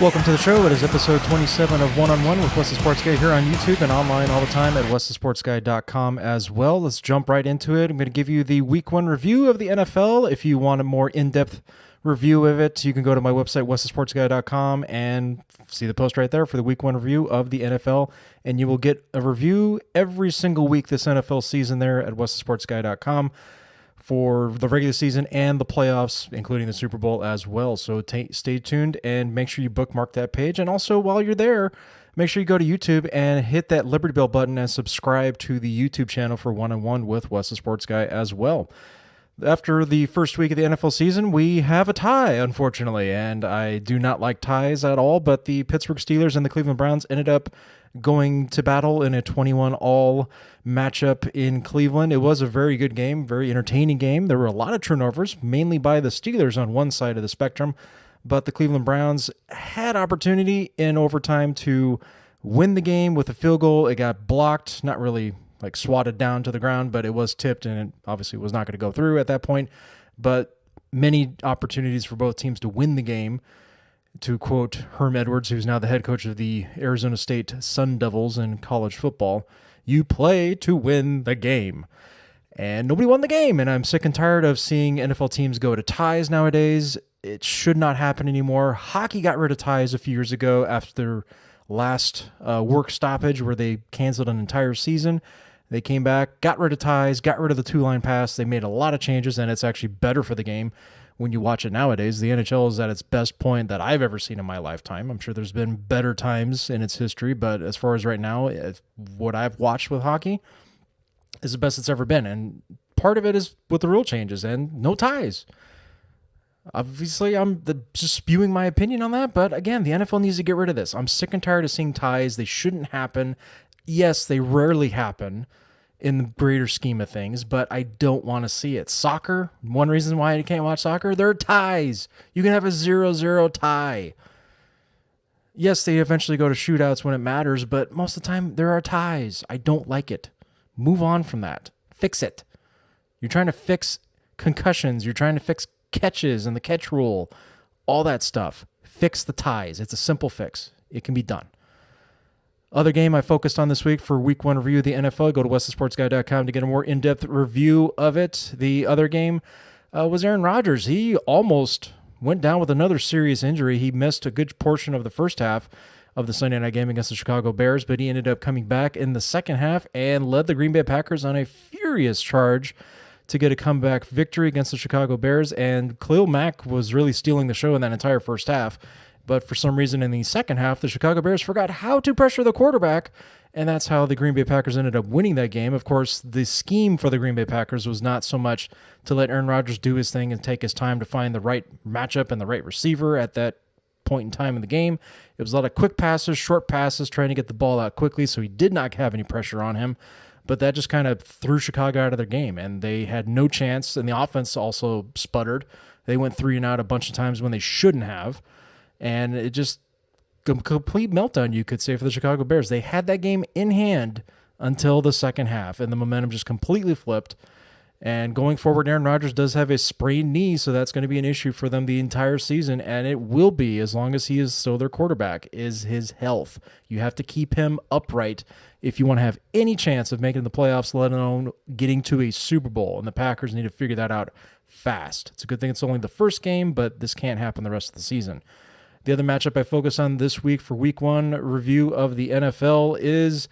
Welcome to the show. It is episode 27 of One-on-One with Wes the Sports Guy here on YouTube and online all the time at westhesportsguy.com as well. Let's jump right into it. I'm going to give you the Week 1 review of the NFL. If you want a more in-depth review of it, you can go to my website, westhesportsguy.com, and see the post right there for the Week 1 review of the NFL. And you will get a review every single week this NFL season there at westhesportsguy.com. for the regular season and the playoffs, including the Super Bowl as well. So stay tuned and make sure you bookmark that page. And also, while you're there, make sure you go to YouTube and hit that Liberty Bell button and subscribe to the YouTube channel for One-on-One with Wes the Sports Guy as well. After the first week of the NFL season, we have a tie, unfortunately, and I do not like ties at all, but the Pittsburgh Steelers and the Cleveland Browns ended up going to battle in a 21-all matchup in Cleveland. It was a very good game, very entertaining game. There were a lot of turnovers, mainly by the Steelers on one side of the spectrum, but the Cleveland Browns had opportunity in overtime to win the game with a field goal. It got blocked, not really like swatted down to the ground, but it was tipped, and it obviously was not going to go through at that point. But many opportunities for both teams to win the game. To quote Herm Edwards, who's now the head coach of the Arizona State Sun Devils in college football, you play to win the game. And nobody won the game, and I'm sick and tired of seeing NFL teams go to ties nowadays. It should not happen anymore. Hockey got rid of ties a few years ago after their last work stoppage where they canceled an entire season. They came back, got rid of ties, got rid of the two-line pass. They made a lot of changes, and it's actually better for the game. When you watch it nowadays, the NHL is at its best point that I've ever seen in my lifetime. I'm sure there's been better times in its history, but as far as right now, what I've watched with hockey is the best it's ever been. And part of it is with the rule changes and no ties. Obviously, I'm just spewing my opinion on that, but again, the NFL needs to get rid of this. I'm sick and tired of seeing ties. They shouldn't happen. Yes, they rarely happen in the greater scheme of things, but I don't want to see it. Soccer, one reason why I can't watch soccer, there are ties. You can have a 0-0 tie. Yes, they eventually go to shootouts when it matters, but most of the time there are ties. I don't like it. Move on from that. Fix it. You're trying to fix concussions. You're trying to fix catches and the catch rule, all that stuff. Fix the ties. It's a simple fix. It can be done. Other game I focused on this week for Week 1 review of the NFL, go to westhesportsguy.com to get a more in-depth review of it. The other game was Aaron Rodgers. He almost went down with another serious injury. He missed a good portion of the first half of the Sunday night game against the Chicago Bears, but he ended up coming back in the second half and led the Green Bay Packers on a furious charge to get a comeback victory against the Chicago Bears, and Khalil Mack was really stealing the show in that entire first half. But for some reason in the second half, the Chicago Bears forgot how to pressure the quarterback, and that's how the Green Bay Packers ended up winning that game. Of course, the scheme for the Green Bay Packers was not so much to let Aaron Rodgers do his thing and take his time to find the right matchup and the right receiver at that point in time in the game. It was a lot of quick passes, short passes, trying to get the ball out quickly, so he did not have any pressure on him. But that just kind of threw Chicago out of their game, and they had no chance, and the offense also sputtered. They went 3 and out a bunch of times when they shouldn't have. And it just a complete meltdown, you could say, for the Chicago Bears. They had that game in hand until the second half, and the momentum just completely flipped. And going forward, Aaron Rodgers does have a sprained knee, so that's going to be an issue for them the entire season, and it will be as long as he is still their quarterback, is his health. You have to keep him upright if you want to have any chance of making the playoffs, let alone getting to a Super Bowl, and the Packers need to figure that out fast. It's a good thing it's only the first game, but this can't happen the rest of the season. The other matchup I focus on this week for Week 1 review of the NFL is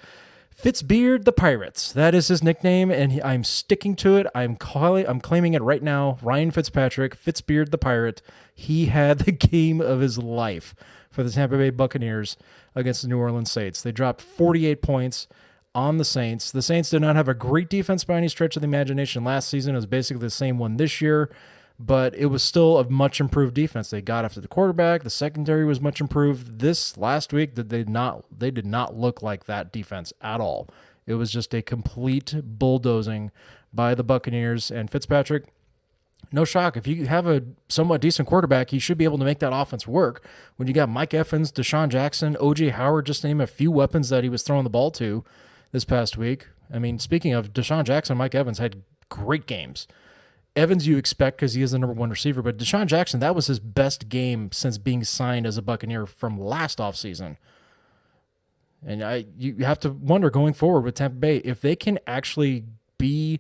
Fitzbeard the Pirates. That is his nickname, and I'm sticking to it. I'm claiming it right now. Ryan Fitzpatrick, Fitzbeard the Pirate. He had the game of his life for the Tampa Bay Buccaneers against the New Orleans Saints. They dropped 48 points on the Saints. The Saints did not have a great defense by any stretch of the imagination last season. It was basically the same one this year, but it was still a much improved defense. They got after the quarterback. The secondary was much improved. This last week, they did not look like that defense at all. It was just a complete bulldozing by the Buccaneers, and Fitzpatrick no shock. If you have a somewhat decent quarterback, he should be able to make that offense work. When you got Mike Evans, Deshaun Jackson, O.J. Howard, just to name a few weapons that he was throwing the ball to this past week. I mean, speaking of Deshaun Jackson, Mike Evans had great games. Evans you expect because he is the number one receiver, but Deshaun Jackson, that was his best game since being signed as a Buccaneer from last offseason. And you have to wonder going forward with Tampa Bay, if they can actually be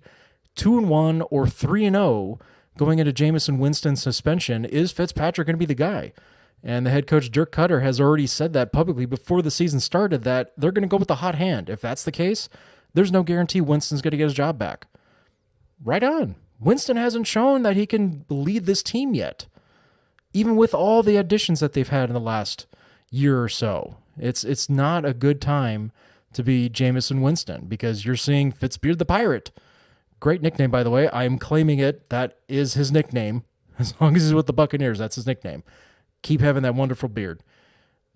2-1 or 3-0 going into Jameis Winston's suspension, is Fitzpatrick going to be the guy? And the head coach, Dirk Cutter, has already said that publicly before the season started, that they're going to go with the hot hand. If that's the case, there's no guarantee Winston's going to get his job back. Right on. Winston hasn't shown that he can lead this team yet, even with all the additions that they've had in the last year or so. It's not a good time to be Jameis Winston, because you're seeing Fitzbeard the Pirate. Great nickname, by the way. I am claiming it. That is his nickname. As long as he's with the Buccaneers, that's his nickname. Keep having that wonderful beard.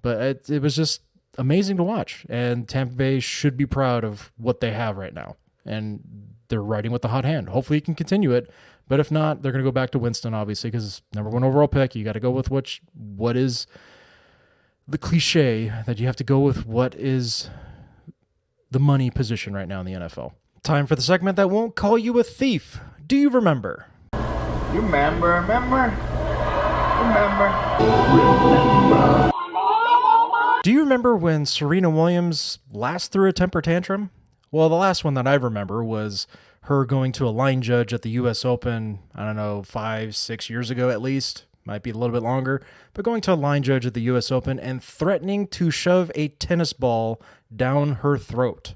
But it was just amazing to watch, and Tampa Bay should be proud of what they have right now. And they're riding with the hot hand. Hopefully he can continue it, but if not, they're going to go back to Winston, obviously, because number one overall pick. You got to go with what is the cliche that you have to go with what is the money position right now in the NFL. Time for the segment that won't call you a thief. Do you remember? You remember? Do you remember when Serena Williams last threw a temper tantrum? Well, the last one that I remember was her going to a line judge at the U.S. Open, I don't know, 5-6 years ago at least. Might be a little bit longer. But going to a line judge at the U.S. Open and threatening to shove a tennis ball down her throat.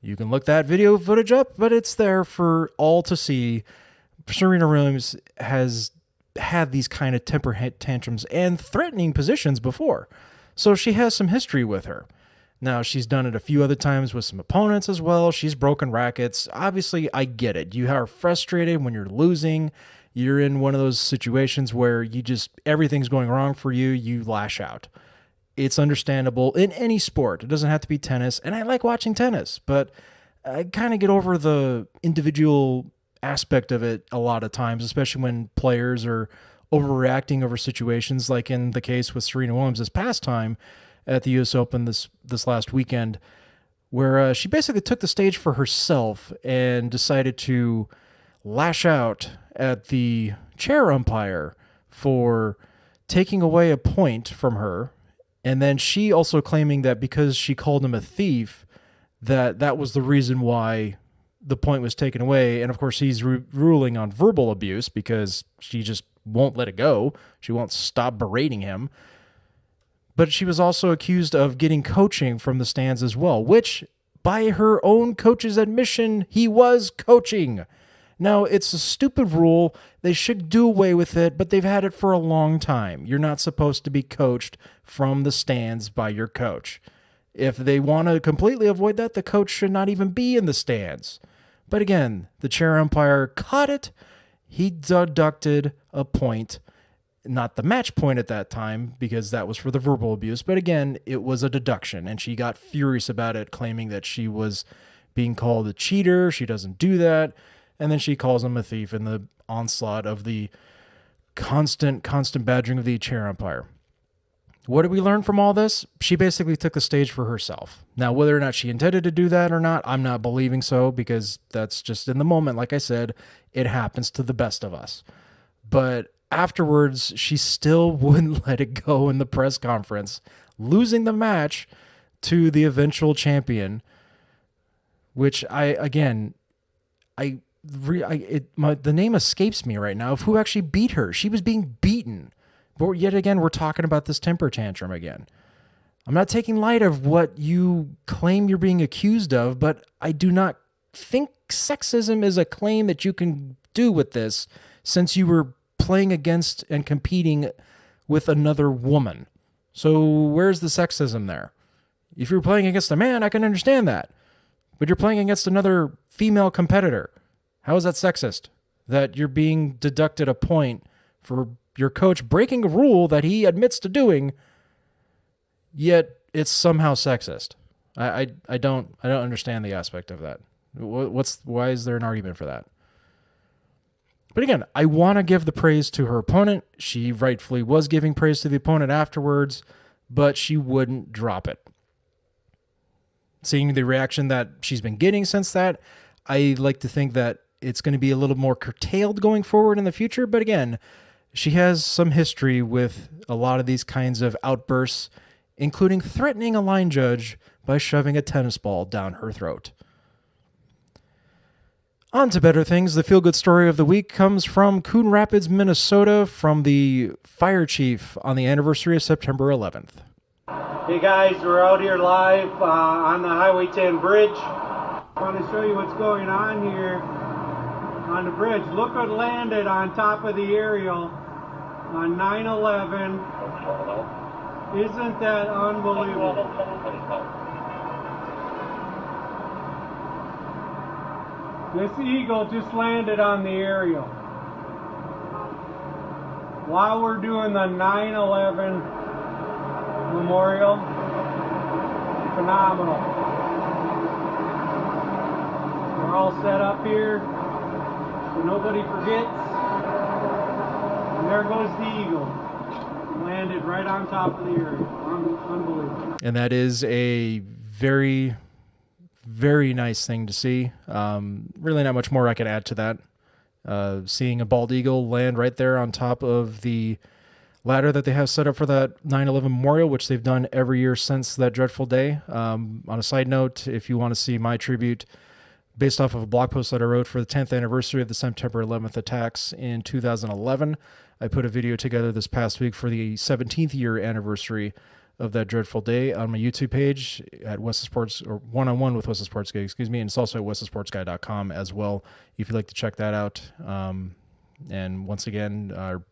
You can look that video footage up, but it's there for all to see. Serena Williams has had these kind of temper tantrums and threatening positions before, so she has some history with her. Now, she's done it a few other times with some opponents as well. She's broken rackets. Obviously, I get it. You are frustrated when you're losing. You're in one of those situations where everything's going wrong for you. You lash out. It's understandable in any sport. It doesn't have to be tennis. And I like watching tennis, but I kind of get over the individual aspect of it a lot of times, especially when players are overreacting over situations, like in the case with Serena Williams this past time at the U.S. Open this last weekend, where she basically took the stage for herself and decided to lash out at the chair umpire for taking away a point from her. And then she also claiming that because she called him a thief, that was the reason why the point was taken away. And of course, he's ruling on verbal abuse because she just won't let it go. She won't stop berating him. But she was also accused of getting coaching from the stands as well, which by her own coach's admission, he was coaching. Now, it's a stupid rule. They should do away with it, but they've had it for a long time. You're not supposed to be coached from the stands by your coach. If they want to completely avoid that, the coach should not even be in the stands. But again, the chair umpire caught it. He deducted a point, not the match point at that time, because that was for the verbal abuse. But again, it was a deduction, and she got furious about it, claiming that she was being called a cheater. She doesn't do that. And then she calls him a thief in the onslaught of the constant badgering of the chair umpire. What did we learn from all this? She basically took the stage for herself. Now, whether or not she intended to do that or not, I'm not believing so, because that's just in the moment. Like I said, it happens to the best of us. But afterwards, she still wouldn't let it go in the press conference, losing the match to the eventual champion, which the name escapes me right now of who actually beat her. She was being beaten. But yet again, we're talking about this temper tantrum again. I'm not taking light of what you claim you're being accused of, but I do not think sexism is a claim that you can do with this, since you were playing against and competing with another woman. So where's the sexism there? If you're playing against a man, I can understand that. But you're playing against another female competitor. How is that sexist? That you're being deducted a point for your coach breaking a rule that he admits to doing, yet it's somehow sexist. I don't understand the aspect of that. Why is there an argument for that? But again, I want to give the praise to her opponent. She rightfully was giving praise to the opponent afterwards, but she wouldn't drop it. Seeing the reaction that she's been getting since that, I like to think that it's going to be a little more curtailed going forward in the future. But again, she has some history with a lot of these kinds of outbursts, including threatening a line judge by shoving a tennis ball down her throat. On to better things. The feel-good story of the week comes from Coon Rapids, Minnesota, from the fire chief on the anniversary of September 11th. Hey guys, we're out here live on the Highway 10 bridge. I want to show you what's going on here on the bridge. Look what landed on top of the aerial on 9/11. Isn't that unbelievable? This eagle just landed on the aerial while we're doing the 9/11 memorial. Phenomenal. We're all set up here so nobody forgets. And there goes the eagle. Landed right on top of the aerial. Unbelievable. And that is a very, very nice thing to see. Really not much more I can add to that. Seeing a bald eagle land right there on top of the ladder that they have set up for that 9/11 memorial, which they've done every year since that dreadful day. On a side note, if you want to see my tribute based off of a blog post that I wrote for the 10th anniversary of the September 11th attacks in 2011, I put a video together this past week for the 17th year anniversary of that dreadful day on my YouTube page at West Sports, or one-on-one with West Sports Guy, excuse me, and it's also at westsportsguy.com as well if you'd like to check that out. And once again, our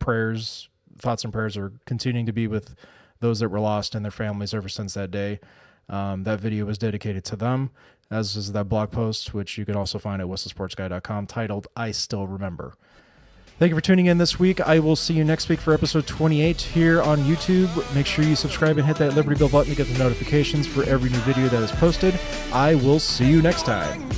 thoughts and prayers are continuing to be with those that were lost and their families ever since that day. That video was dedicated to them, as is that blog post, which you can also find at westsportsguy.com, titled I Still Remember. Thank you for tuning in this week. I will see you next week for episode 28 here on YouTube. Make sure you subscribe and hit that Liberty Bell button to get the notifications for every new video that is posted. I will see you next time.